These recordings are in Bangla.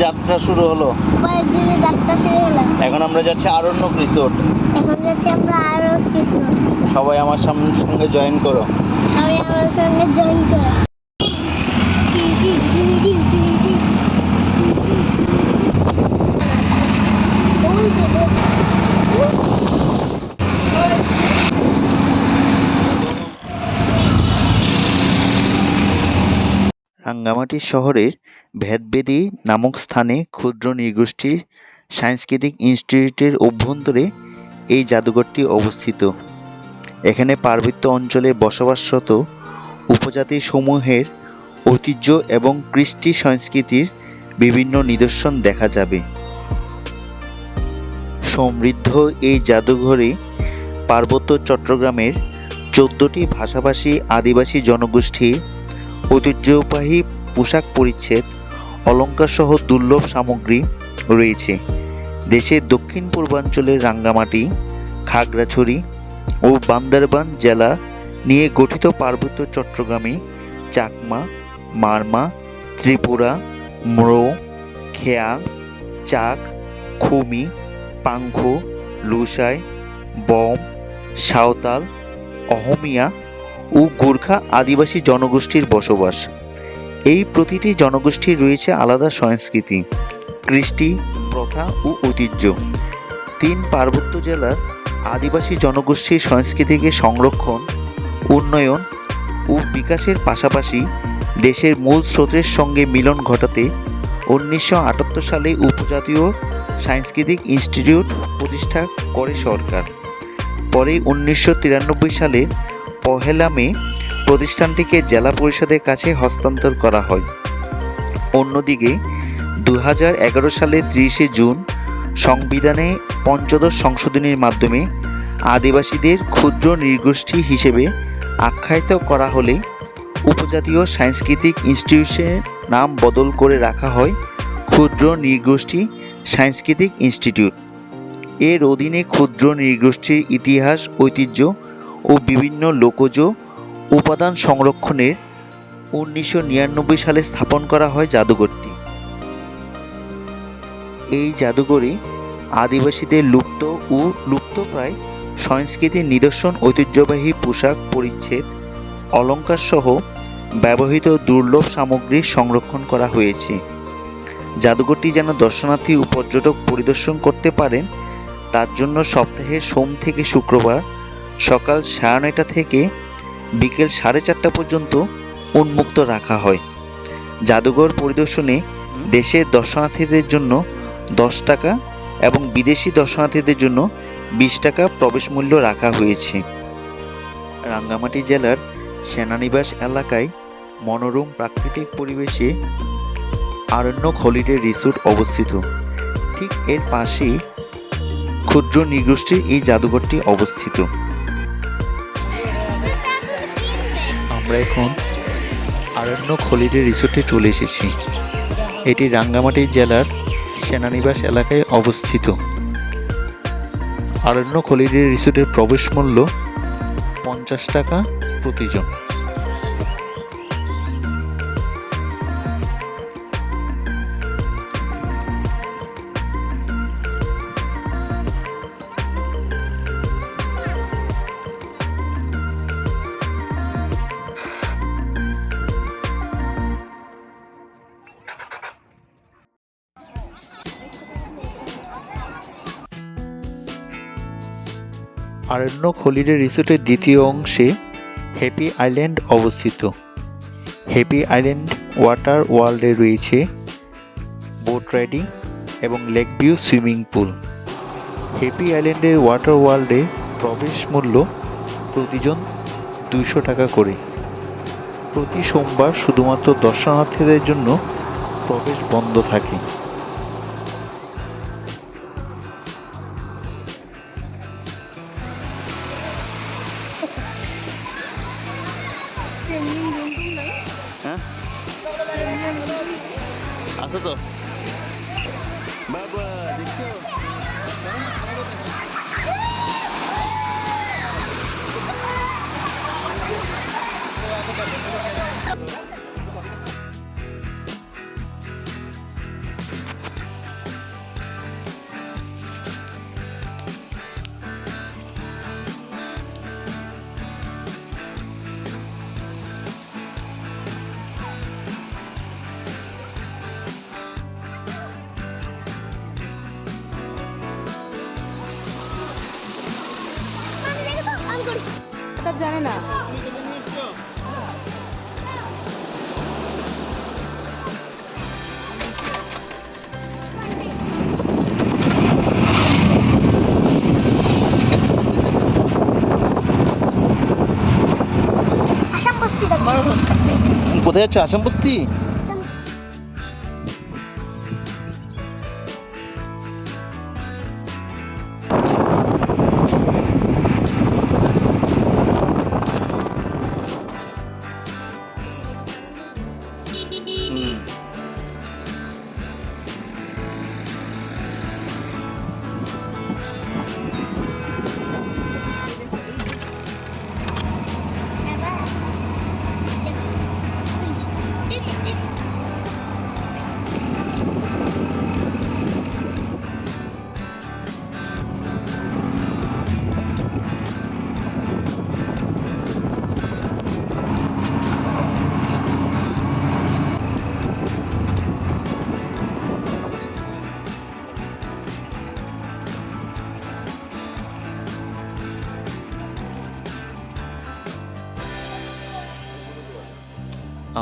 যাত্রা শুরু হলো। এখন আমরা যাচ্ছি আরণ্যক রিসোর্ট। সবাই আমার সঙ্গে জয়েন করো। রাঙ্গামাটি শহরের ভেদবেদি নামক স্থানে ক্ষুদ্র নৃগোষ্ঠীর সাংস্কৃতিক ইনস্টিটিউটের অভ্যন্তরে এই জাদুঘরটি অবস্থিত। এখানে পার্বত্য অঞ্চলে বসবাসরত উপজাতি সমূহের ঐতিহ্য এবং কৃষ্টি সংস্কৃতির বিভিন্ন নিদর্শন দেখা যাবে। সমৃদ্ধ এই জাদুঘরে পার্বত্য চট্টগ্রামের 14টি ভাষাভাষী আদিবাসী জনগোষ্ঠীর ঐতিহ্যবাহী পোশাক পরিচ্ছদ, অলঙ্কার সহ দুর্লভ সামগ্রী রয়েছে। দেশের দক্ষিণ পূর্বাঞ্চলের রাঙ্গামাটি, খাগড়াছড়ি ও বান্দরবান জেলা নিয়ে গঠিত পার্বত্য চট্টগ্রামে চাকমা, মারমা, ত্রিপুরা, ম্রো, খেয়া, চাক, খুমি, পাংখো, লুসাই, বম, সাঁওতাল, অহমিয়া ও গোর্খা আদিবাসী জনগোষ্ঠীর বসবাস। এই প্রতিটি জনগোষ্ঠীর রয়েছে আলাদা সংস্কৃতি, কৃষ্টি, প্রথা ও ঐতিহ্য। 3 পার্বত্য জেলার আদিবাসী জনগোষ্ঠীর সংস্কৃতিকে সংরক্ষণ, উন্নয়ন ও বিকাশের পাশাপাশি দেশের মূল স্রোতের সঙ্গে মিলন ঘটাতে 1978 সালে উপজাতীয় সাংস্কৃতিক ইনস্টিটিউট প্রতিষ্ঠা করে সরকার। পরে 1993 সালের 1 মে প্রতিষ্ঠানটিকে জেলা পরিষদের কাছে হস্তান্তর করা হয়। অন্যদিকে 2011 সালের 30 জুন সংবিধানে পঞ্চদশ সংশোধনীর মাধ্যমে আদিবাসীদের ক্ষুদ্র নৃগোষ্ঠী হিসেবে আখ্যায়িত করা হলে উপজাতীয় সাংস্কৃতিক ইনস্টিটিউশনের নাম বদল করে রাখা হয় ক্ষুদ্র নৃগোষ্ঠী সাংস্কৃতিক ইনস্টিটিউট। এর অধীনে ক্ষুদ্র নৃগোষ্ঠীর ইতিহাস, ঐতিহ্য ও বিভিন্ন লোকজ উপাদান সংরক্ষণের 1999 সালে স্থাপন করা হয় জাদুঘরটি। এই জাদুঘরে আদিবাসীদের লুপ্ত ও লুপ্তপ্রায় সংস্কৃতির নিদর্শন, ঐতিহ্যবাহী পোশাক পরিচ্ছদ, অলঙ্কার সহ ব্যবহৃত দুর্লভ সামগ্রী সংরক্ষণ করা হয়েছে। জাদুঘরটি যেন দর্শনার্থী ও পর্যটক পরিদর্শন করতে পারেন তার জন্য সপ্তাহের সোম থেকে শুক্রবার সকাল 9:30 থেকে বিকেল 4:30 পর্যন্ত উন্মুক্ত রাখা হয়। জাদুঘর পরিদর্শনে দেশের দর্শনার্থীদের জন্য 10 টাকা এবং বিদেশি দর্শনার্থীদের জন্য 20 টাকা প্রবেশ মূল্য রাখা হয়েছে। রাঙ্গামাটি জেলার সেনানিবাস এলাকায় মনোরম প্রাকৃতিক পরিবেশে আরণ্যক হলিডে রিসোর্ট অবস্থিত। ঠিক এর পাশেই ক্ষুদ্র নৃগোষ্ঠীর এই জাদুঘরটি অবস্থিত। আমরা এখন আরণ্যক হলিডে রিসোর্টে চলে এসেছি। এটি রাঙ্গামাটি জেলার সেনানিবাস এলাকায় অবস্থিত। আরণ্যক হলিডে রিসোর্টের প্রবেশ মূল্য 50 টাকা প্রতিজন। আরণ্যক হলিডে রিসোর্টের দ্বিতীয় অংশে হ্যাপি আইল্যান্ড অবস্থিত। হ্যাপি আইল্যান্ড ওয়াটার ওয়ার্ল্ডে রয়েছে বোট রাইডিং এবং lake view swimming pool. Happy আইল্যান্ডের ওয়াটার ওয়ার্ল্ডে প্রবেশ মূল্য প্রতিজন 200 টাকা করে। প্রতি সোমবার শুধুমাত্র দর্শনার্থীদের জন্য প্রবেশ বন্ধ থাকে। আছে তো বাবা দেখছো জানে না। কোথায় যাচ্ছ? আসাম বস্তি?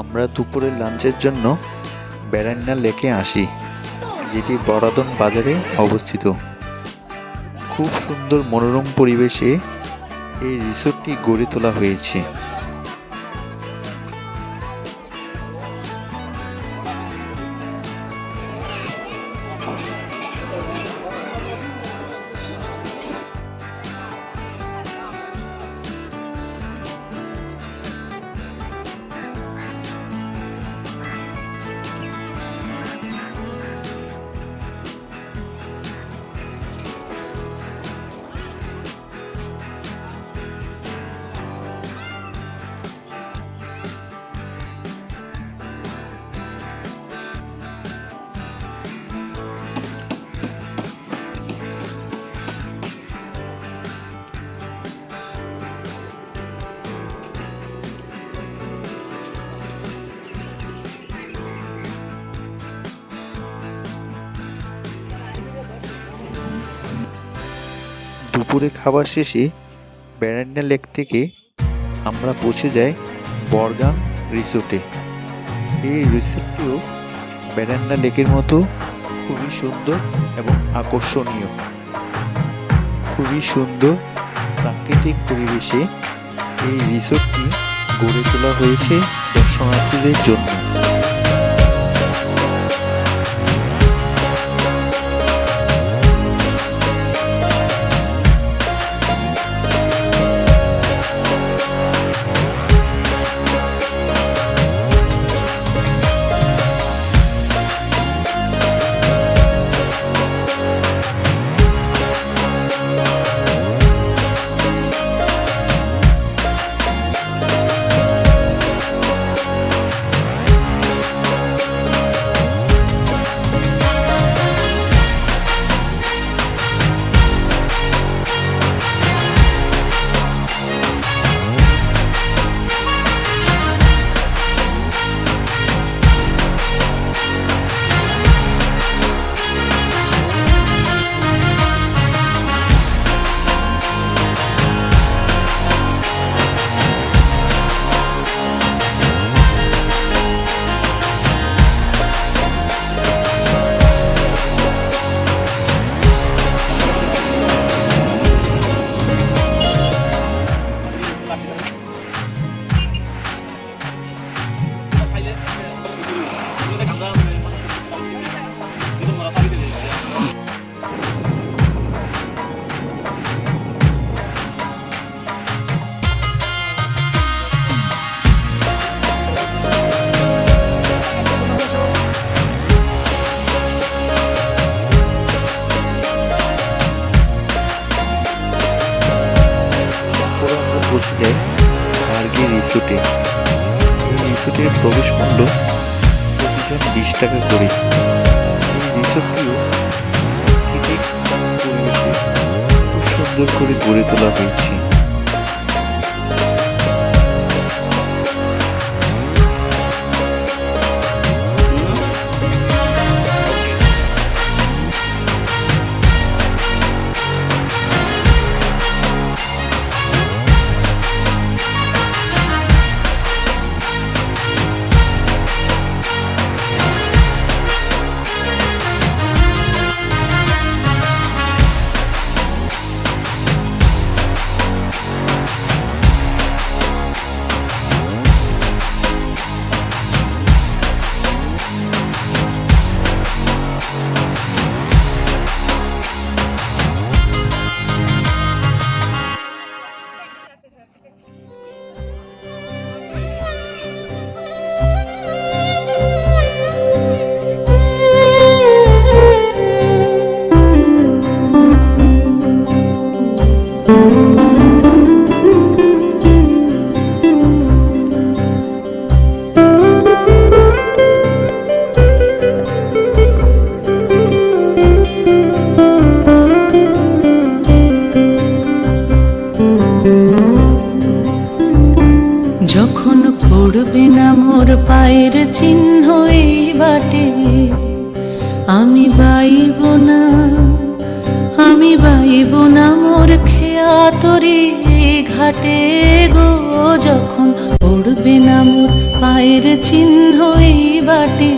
আমরা দুপুরের লাঞ্চের জন্য বেড়ান্না লেকে আসি, যেটি বরাদন বাজারে অবস্থিত। খুব সুন্দর মনোরম পরিবেশে এই রিসোর্টটি গড়ে তোলা হয়েছে। দুপুরে খাবার শেষে বেড়ান্না লেক থেকে আমরা পৌঁছে যাই বরগাং রিসোর্টে। এই রিসোর্টটিও বেড়ান্না লেকের মতো খুবই সুন্দর এবং আকর্ষণীয়। খুবই সুন্দর প্রাকৃতিক পরিবেশে এই রিসোর্টটি গড়ে তোলা হয়েছে দর্শনার্থীদের জন্য। পৌঁছে যায় গার্গী রিসোর্টে। এই রিসোর্টের প্রবেশ মূল্য প্রতিজন 20 টাকা করে। এই রিসোর্টটিও প্রাকৃতিক পরিবেশে খুব সুন্দর করে গড়ে তোলা হয়েছে। পায়ের চিহ্ন এই বাটে, আমি বাইব না, আমি বাইব না মোর খেয়া তরি ঘাটে গো, যখন পড়বে না মোর পায়ের চিহ্ন এই বাটে।